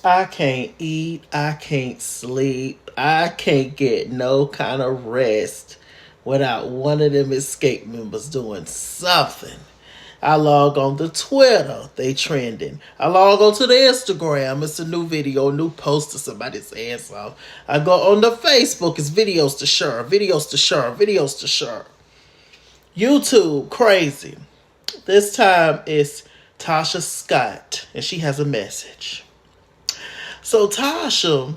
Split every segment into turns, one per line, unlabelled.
I can't eat. I can't sleep. I can't get no kind of rest without one of them Xscape members doing something. I log on to Twitter, they trending. I log on to the Instagram, it's a new video, new post of somebody saying something. I go on the Facebook, it's videos to share, videos to share, videos to share. YouTube, crazy. This time it's Tasha Scott, and she has a message. So Tasha,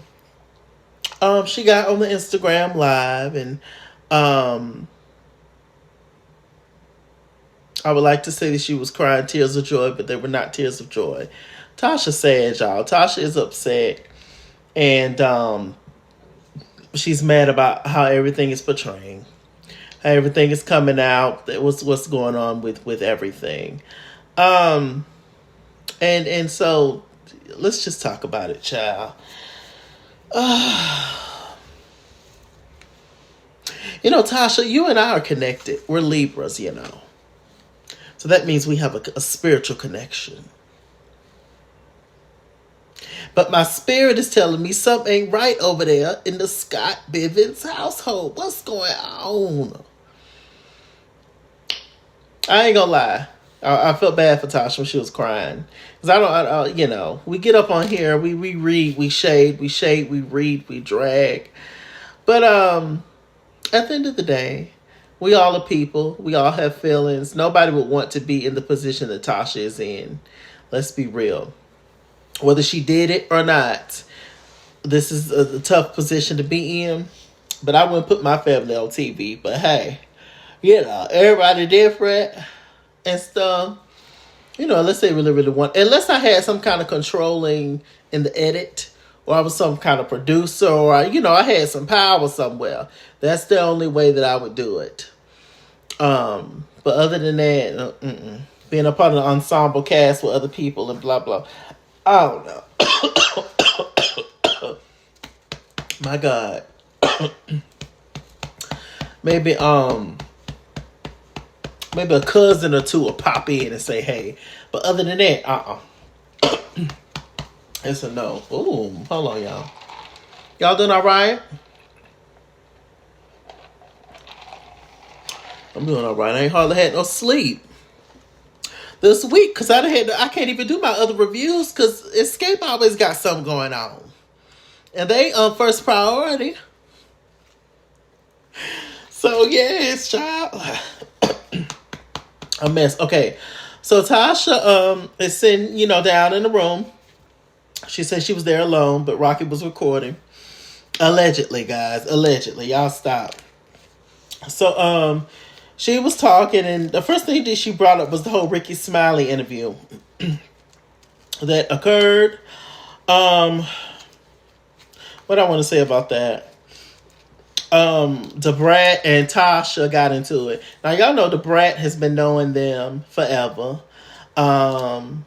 she got on the Instagram live, and I would like to say that she was crying tears of joy, but they were not tears of joy. Tasha sad, y'all. Tasha is upset, and she's mad about how everything is portraying, how everything is coming out. That was what's going on with everything, and so let's just talk about it, child. You know, Tasha, you and I are connected. We're Libras, you know. So that means we have a spiritual connection. But my spirit is telling me something ain't right over there in the Scott Bivens household. What's going on? I ain't gonna lie. I felt bad for Tasha when she was crying. Because you know, we get up on here, we read, we shade, we read, we drag. But at the end of the day, we all are people. We all have feelings. Nobody would want to be in the position that Tasha is in. Let's be real. Whether she did it or not, this is a tough position to be in. But I wouldn't put my family on TV. But hey, you know, everybody different and stuff. You know, unless they really, really want. Unless I had some kind of controlling in the edit, or I was some kind of producer, or, you know, I had some power somewhere. That's the only way that I would do it. But other than that, being a part of the ensemble cast with other people and blah, blah. I don't know. My God. maybe a cousin or two will pop in and say, hey. But other than that, it's a no. Ooh, hold on, y'all. Y'all doing all right? I'm doing all right. I ain't hardly had no sleep this week because I can't even do my other reviews because Xscape always got something going on, and they first priority. So yes, child, a mess. Okay, so Tasha is sitting, you know, down in the room. She said she was there alone, but Rocky was recording. Allegedly, guys. Allegedly. Y'all stop. So, she was talking, and the first thing that she brought up was the whole Ricky Smiley interview that occurred. What I want to say about that. DeBrat and Tasha got into it. Now, y'all know DeBrat has been knowing them forever. Xscape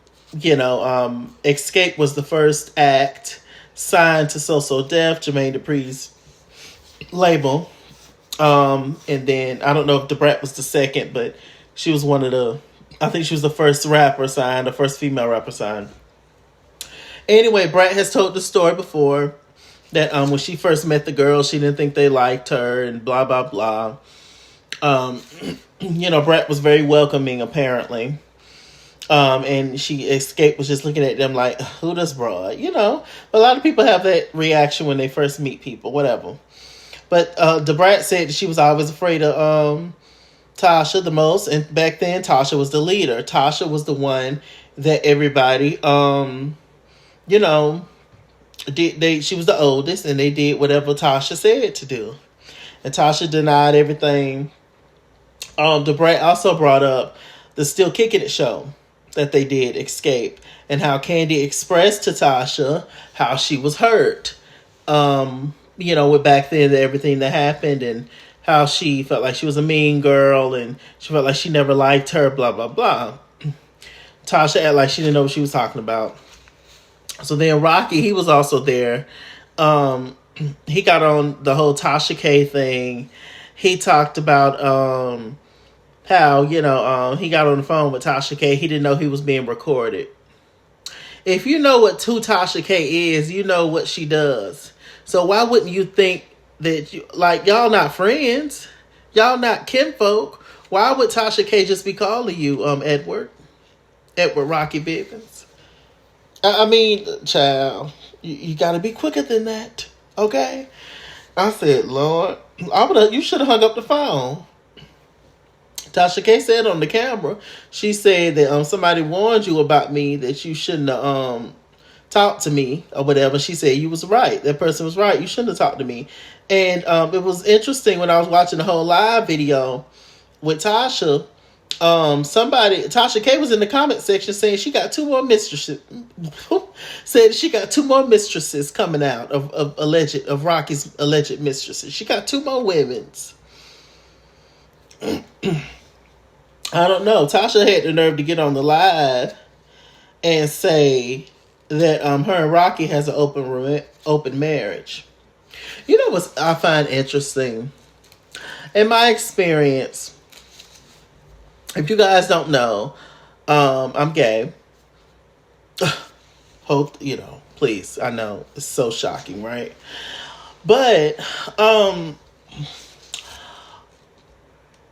was the first act signed to So Def, Jermaine Dupri's label. And then I don't know if DeBrat was the second, but she was I think she was the first rapper signed, the first female rapper signed. Anyway, Brat has told the story before that when she first met the girl, she didn't think they liked her and blah, blah, blah. Brat was very welcoming apparently. And Xscape was just looking at them like, who does broad? You know, a lot of people have that reaction when they first meet people, whatever. But DeBrat said that she was always afraid of Tasha the most. And back then, Tasha was the leader. Tasha was the one that everybody, she was the oldest. And they did whatever Tasha said to do. And Tasha denied everything. DeBrat also brought up the Still Kicking It show that they did, Xscape. And how Candy expressed to Tasha how she was hurt. With back then, everything that happened and how she felt like she was a mean girl and she felt like she never liked her, blah, blah, blah. Tasha acted like she didn't know what she was talking about. So then Rocky, he was also there. He got on the whole Tasha Kate thing. He talked about how, he got on the phone with Tasha Kate. He didn't know he was being recorded. if you know who Tasha Kate is, you know what she does. So why wouldn't you think that y'all not friends? Y'all not kinfolk. Why would Tasha Kate just be calling you Edward Rocky Bivens? I mean, child, you got to be quicker than that, okay? I said, Lord, you should have hung up the phone. Tasha K said on the camera, she said that somebody warned you about me, that you shouldn't have talked to me or whatever. She said you was right. That person was right. You shouldn't have talked to me. And it was interesting when I was watching the whole live video with Tasha. Tasha K was in the comment section saying she got 2 more mistresses. Said she got 2 more mistresses coming out of Rocky's alleged mistresses. She got 2 more women's. I don't know. Tasha had the nerve to get on the live and say that her and Rocky has an open marriage. You know what I find interesting? In my experience, if you guys don't know, I'm gay. Hope, please. I know it's so shocking, right? But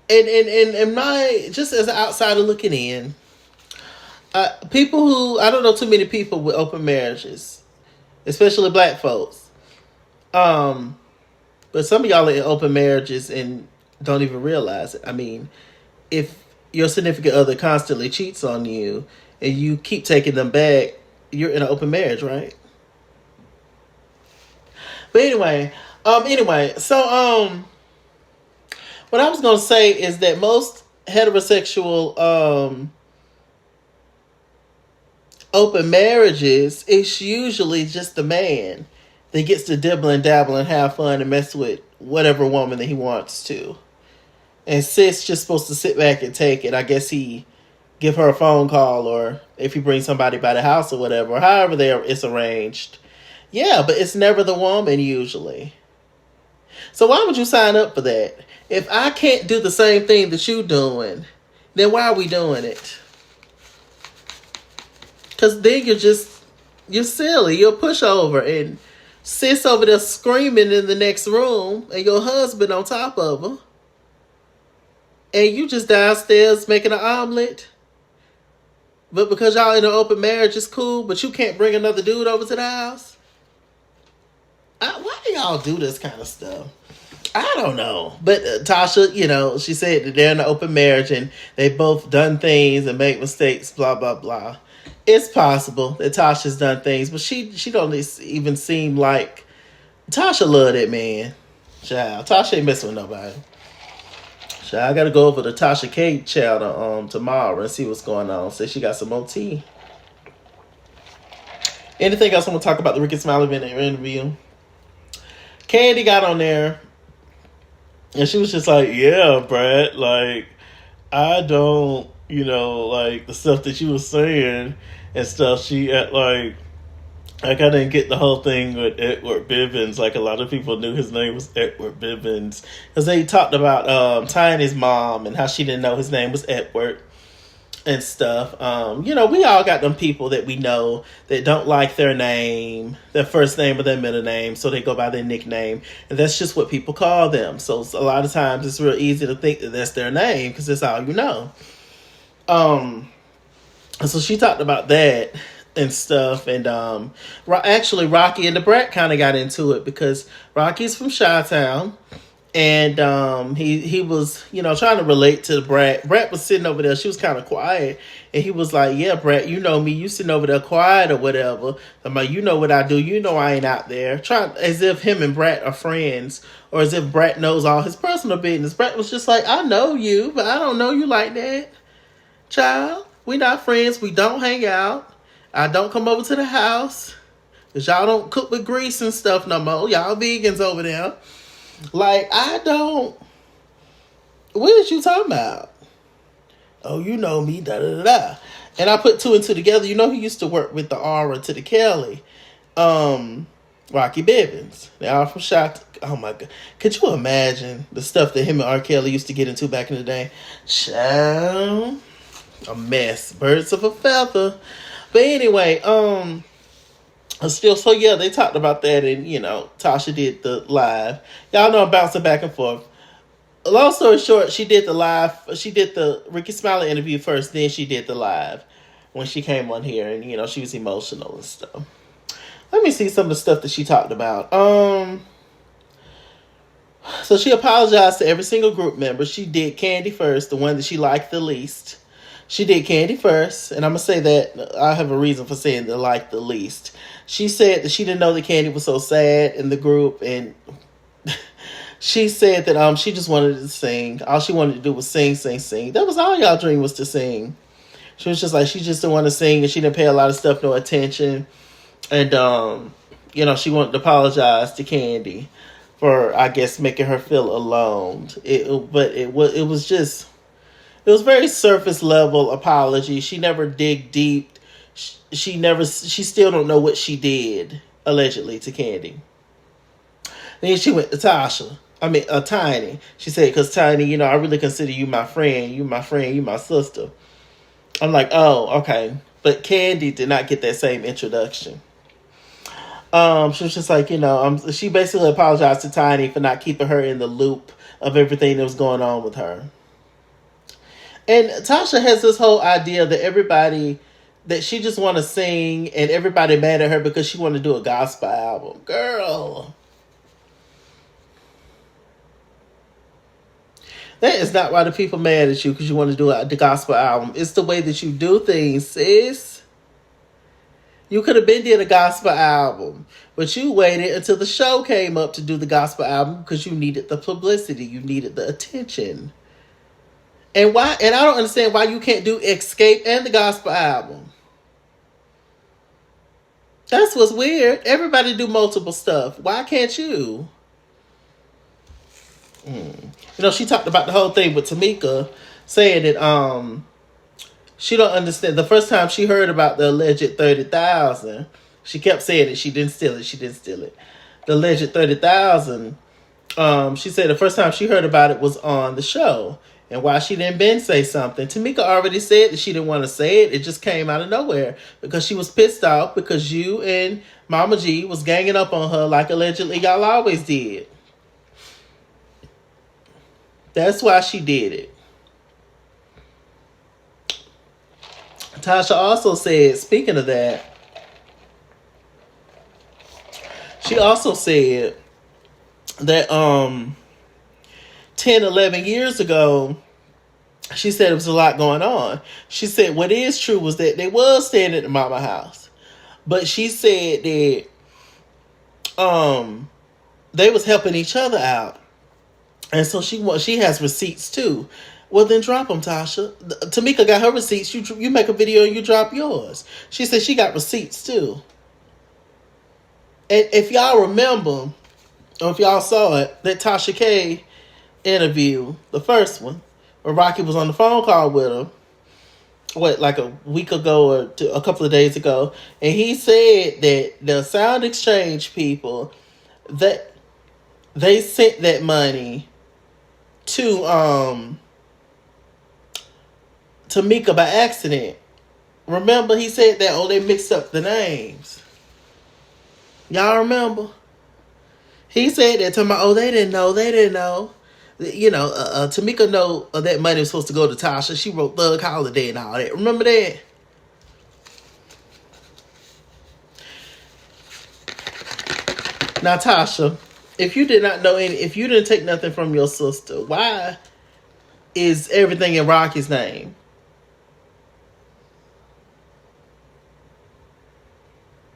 and my, just as an outsider looking in, people who, I don't know too many people with open marriages, especially black folks. But some of y'all are in open marriages and don't even realize it. I mean, if your significant other constantly cheats on you and you keep taking them back, you're in an open marriage, right? But anyway, so what I was gonna say is that most heterosexual open marriages, it's usually just the man that gets to dibble and dabble and have fun and mess with whatever woman that he wants to. And sis just supposed to sit back and take it. I guess he give her a phone call, or if he brings somebody by the house or whatever, or however it's arranged. Yeah, but it's never the woman usually. So why would you sign up for that? If I can't do the same thing that you doing, then why are we doing it? Because then you're silly. You're a pushover, and sis over there screaming in the next room, and your husband on top of her. And you just downstairs making an omelet. But because y'all in an open marriage, it's cool, but you can't bring another dude over to the house? Why do y'all do this kind of stuff? I don't know. But Tasha, she said that they're in an open marriage and they both done things and make mistakes, blah, blah, blah. It's possible that Tasha's done things, but she don't even seem like... Tasha love that man. Child, Tasha ain't messing with nobody. Child, I gotta go over to Tasha Kate channel tomorrow and see what's going on. Say she got some OT. Anything else I want to talk about the Ricky Smiley interview? Candy got on there and she was just like, yeah, Brad, like, I don't, like the stuff that you was saying and stuff. She I didn't get the whole thing with Edward Bivens. Like, a lot of people knew his name was Edward Bivens because they talked about Tiny's mom and how she didn't know his name was Edward and stuff. We all got them people that we know that don't like their name, their first name or their middle name, so they go by their nickname, and that's just what people call them. So a lot of times it's real easy to think that that's their name because that's all you know. So she talked about that and stuff, and actually Rocky and the Brat kind of got into it because Rocky's from Chi-Town, and he was trying to relate to the Brat. Brat was sitting over there, she was kind of quiet, and he was like, yeah, Brat, you know me, you sitting over there quiet or whatever. I'm like, you know what I do, I ain't out there, trying as if him and Brat are friends, or as if Brat knows all his personal business. Brat was just like, I know you, but I don't know you like that, child. We not friends, we don't hang out, I don't come over to the house because y'all don't cook with grease and stuff no more. Y'all vegans over there. Like, I don't... What is you talking about? Oh, you know me, da-da-da-da. And I put 2 and 2 together. He used to work with the Aura to the Kelly. Rocky Bivens. They all from Shot. Oh, my God. Could you imagine the stuff that him and R. Kelly used to get into back in the day? Child. A mess. Birds of a feather. But anyway, still, so yeah, they talked about that, and Tasha did the live. Y'all know I'm bouncing back and forth. Long story short, she did the live. She did the Ricky Smiley interview first, then she did the live when she came on here, and she was emotional and stuff. Let me see some of the stuff that she talked about. So she apologized to every single group member. She did Candy first, the one that she liked the least. She did Candy first, and I'm going to say that I have a reason for saying the like the least. She said that she didn't know that Candy was so sad in the group, and she said that she just wanted to sing. All she wanted to do was sing, sing, sing. That was all y'all dream was to sing. She was just like, she just didn't want to sing, and she didn't pay a lot of stuff no attention. And, she wanted to apologize to Candy for, I guess, making her feel alone. It was very surface level apology. She never dig deep. She still don't know what she did, allegedly, to Candy. Then she went to Tasha. Tiny. She said, because Tiny, I really consider you my friend. You my friend. You my sister. I'm like, oh, okay. But Candy did not get that same introduction. She was just like, she basically apologized to Tiny for not keeping her in the loop of everything that was going on with her. And Tasha has this whole idea that she just want to sing, and everybody mad at her because she want to do a gospel album. Girl. That is not why the people mad at you, because you want to do the gospel album. It's the way that you do things, sis. You could have been did a gospel album, but you waited until the show came up to do the gospel album because you needed the publicity. You needed the attention. And why? And I don't understand why you can't do Xscape and the gospel album. That's what's weird. Everybody do multiple stuff. Why can't you? She talked about the whole thing with Tamika, saying that she don't understand. The first time she heard about the alleged 30,000, she kept saying that she didn't steal it. She didn't steal it. The alleged 30,000. She said the first time she heard about it was on the show, and why she didn't Ben say something. Tamika already said that she didn't want to say it. It just came out of nowhere because she was pissed off because you and Mama G was ganging up on her like allegedly y'all always did. That's why she did it. Tasha also said, speaking of that, she also said that 10, 11 years ago, she said it was a lot going on. She said what is true was that they was staying at the mama house. But she said that they was helping each other out. And so she has receipts too. Well, then drop them, Tasha. Tamika got her receipts. You make a video and you drop yours. She said she got receipts too. And if y'all remember, or if y'all saw it, that Tasha Kate interview, the first one, where Rocky was on the phone call with her, like a week ago or a couple of days ago, and he said that the Sound Exchange people, that they sent that money to Tamika by accident. Remember, he said that, they mixed up the names. Y'all remember? He said that to my, they didn't know. Tamika know that money was supposed to go to Tasha. She wrote Thug Holiday and all that. Remember that? Now, Tasha, if you did not know if you didn't take nothing from your sister, why is everything in Rocky's name?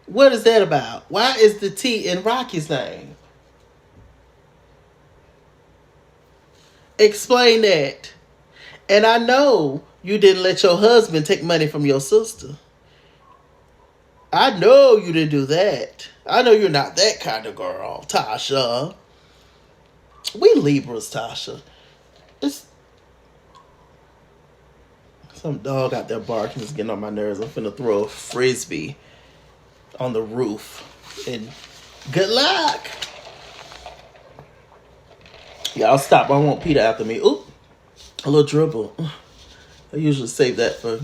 What is that about? Why is the T in Rocky's name? Explain that. And I know you didn't let your husband take money from your sister. I know you didn't do that. I know you're not that kind of girl, Tasha. We Libras, Tasha. It's some dog out there barking is getting on my nerves. I'm finna throw a frisbee on the roof. And good luck. Y'all stop. I want Peter after me. Oop. A little dribble. I usually save that for,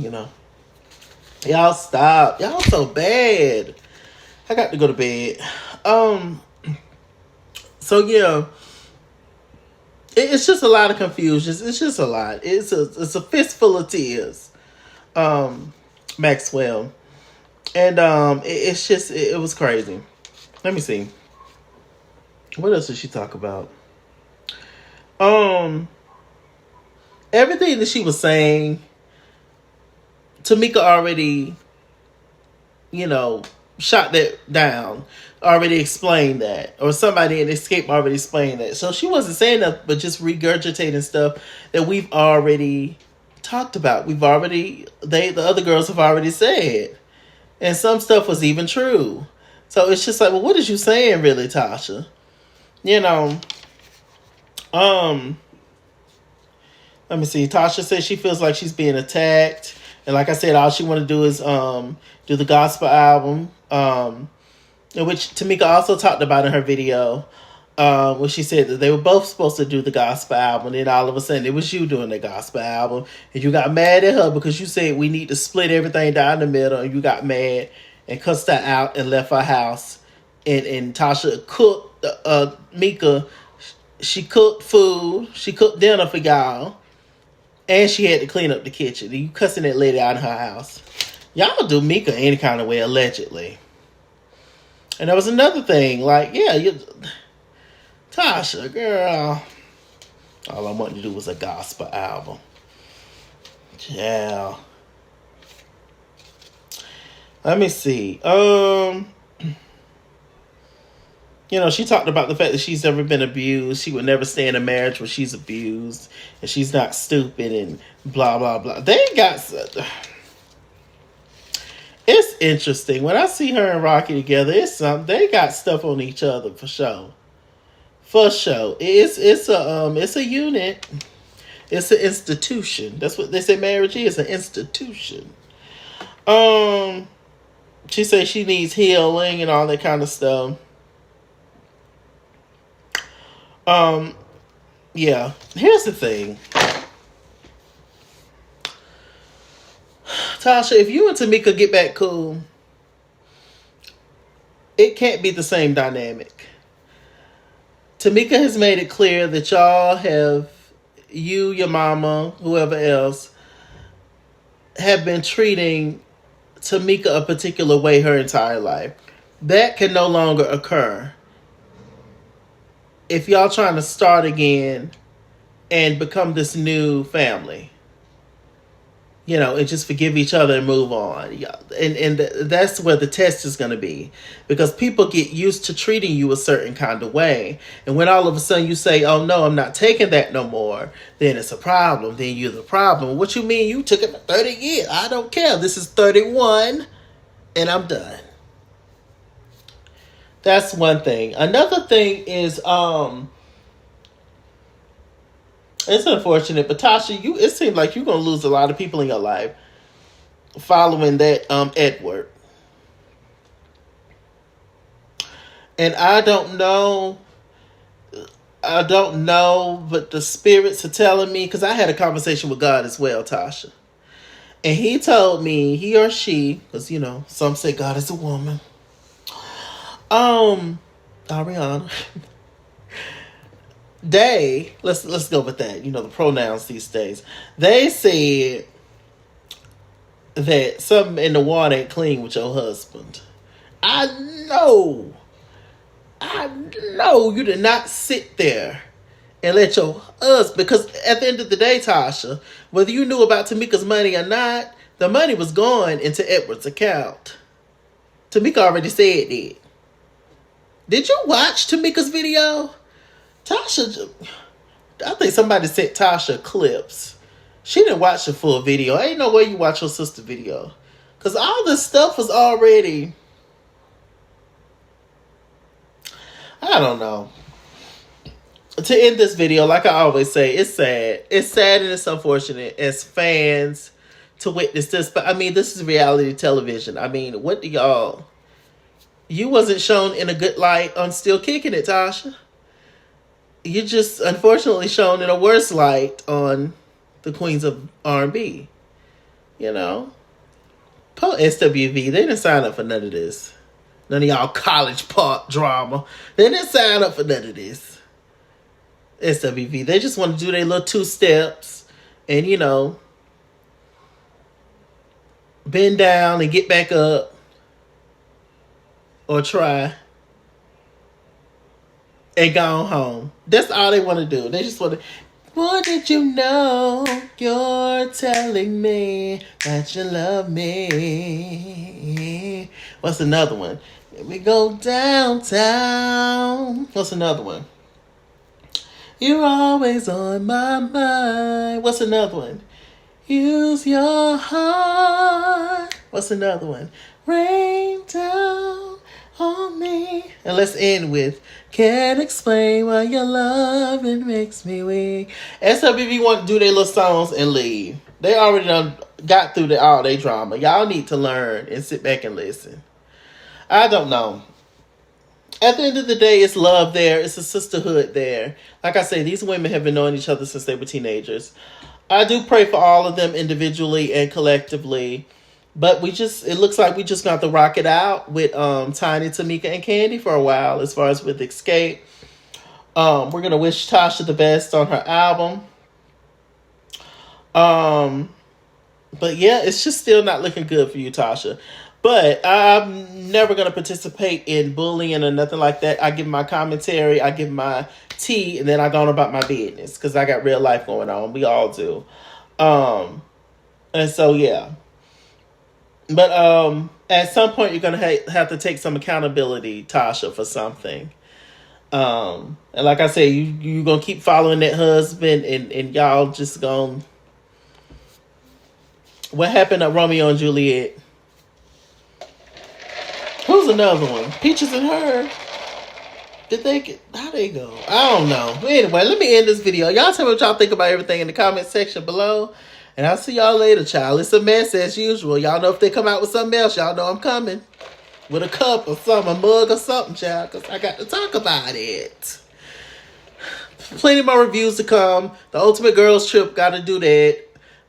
Y'all stop. Y'all so bad. I got to go to bed. So yeah, it's just a lot of confusion. It's just a lot. It's a fistful of tears. Maxwell, and it's just it was crazy. Let me see. What else did she talk about? Everything that she was saying, Tamika already, you know, shot that down, already explained that, or somebody in Xscape already explained that. So she wasn't saying that, but just regurgitating stuff that we've already talked about. The other girls have already said, and some stuff was even true. So it's just like, well, what is you saying, really, Tasha? You know, let me see. Tasha says she feels like she's being attacked. And like I said, all she want to do is do the gospel album, which Tamika also talked about in her video, when she said that they were both supposed to do the gospel album. And then all of a sudden, it was you doing the gospel album. And you got mad at her because you said we need to split everything down the middle. And you got mad and cussed her out and left her house. And Tasha cooked, Mika, she cooked food. She cooked dinner for y'all. And she had to clean up the kitchen. You cussing that lady out of her house. Y'all do Mika any kind of way, allegedly. And there was another thing. Like, yeah, Tasha, girl. All I wanted to do was a gospel album. Yeah. Let me see. You know, she talked about the fact that she's never been abused. She would never stay in a marriage where she's abused. And she's not stupid and blah, blah, blah. It's interesting. When I see her and Rocky together, they got stuff on each other for sure. For sure. It's a unit. It's an institution. That's what they say marriage is, an institution. She says she needs healing and all that kind of stuff. Yeah. Here's the thing. Tasha, if you and Tamika get back cool, it can't be the same dynamic. Tamika has made it clear that y'all have, you, your mama, whoever else, have been treating Tamika a particular way her entire life. That can no longer occur if y'all trying to start again and become this new family. You know, and just forgive each other and move on. And that's where the test is going to be. Because people get used to treating you a certain kind of way. And when all of a sudden you say, oh no, I'm not taking that no more, then it's a problem. Then you're the problem. What you mean you took it for 30 years? I don't care. This is 31 and I'm done. That's one thing. Another thing is, it's unfortunate, but Tasha, it seems like you're going to lose a lot of people in your life following that Edward. And I don't know, but the spirits are telling me, because I had a conversation with God as well, Tasha. And he told me, he or she, because, you know, some say God is a woman. Ariana. Let's go with that. You know, the pronouns these days. They said that something in the water ain't clean with your husband. I know you did not sit there and let your husband, because at the end of the day, Tasha, whether you knew about Tamika's money or not, the money was going into Edward's account. Tamika already said that. Did you watch Tamika's video? Tasha, I think somebody sent Tasha clips. She didn't watch the full video. Ain't no way you watch your sister's video. Because all this stuff was already, I don't know. To end this video, like I always say, it's sad. It's sad and it's unfortunate as fans to witness this. But I mean, this is reality television. I mean, what do y'all... You wasn't shown in a good light on Still Kicking It, Tasha. You just unfortunately shown in a worse light on the Queens of R&B. You know? Poor SWV, they didn't sign up for none of this. None of y'all college pop drama. They didn't sign up for none of this. SWV, they just want to do their little 2 steps and, you know, bend down and get back up. Or try. And go home. That's all they want to do. They just want to... What did you know? You're telling me that you love me. What's another one? We go downtown. What's another one? You're always on my mind. What's another one? Use your heart. What's another one? Rain down on me. And let's end with can't explain why your loving makes me weak. SWV want to do their little songs and leave. They already done got through all their drama. Y'all need to learn and sit back and listen. I don't know. At the end of the day, it's love there. It's a sisterhood there. Like I say, these women have been knowing each other since they were teenagers. I do pray for all of them individually and collectively. But it looks like we just got to rock it out with Tiny, Tamika, and Candy for a while as far as with Xscape. We're going to wish Tasha the best on her album. But yeah, it's just still not looking good for you, Tasha. But I'm never going to participate in bullying or nothing like that. I give my commentary, I give my tea, and then I go on about my business because I got real life going on. We all do. And so, yeah. But at some point, you're going to have to take some accountability, Tasha, for something. And like I say, you're going to keep following that husband and y'all just going... What happened to Romeo and Juliet? Who's another one? Peaches and Her. How'd they go? I don't know. Anyway, let me end this video. Y'all tell me what y'all think about everything in the comment section below. And I'll see y'all later, child. It's a mess as usual. Y'all know if they come out with something else, y'all know I'm coming. With a cup or something, a mug or something, child. Because I got to talk about it. Plenty more reviews to come. The Ultimate Girls Trip, got to do that.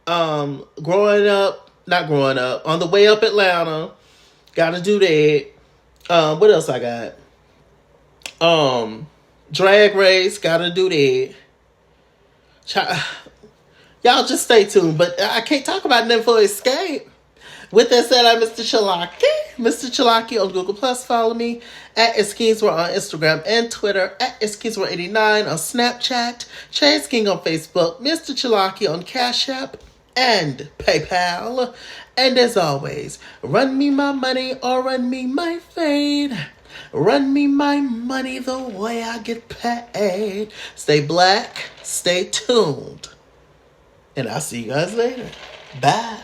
Not growing up, on the way up Atlanta, got to do that. What else I got? Drag Race, got to do that. Y'all just stay tuned, but I can't talk about nothing for Xscape. With that said, I'm Mr. Chalaki. Mr. Chalaki on Google+. Follow me at Xscape on Instagram and Twitter, at Xscape89 on Snapchat, Chase King on Facebook, Mr. Chalaki on Cash App and PayPal. And as always, run me my money or run me my fade. Run me my money the way I get paid. Stay black, stay tuned. And I'll see you guys later. Bye.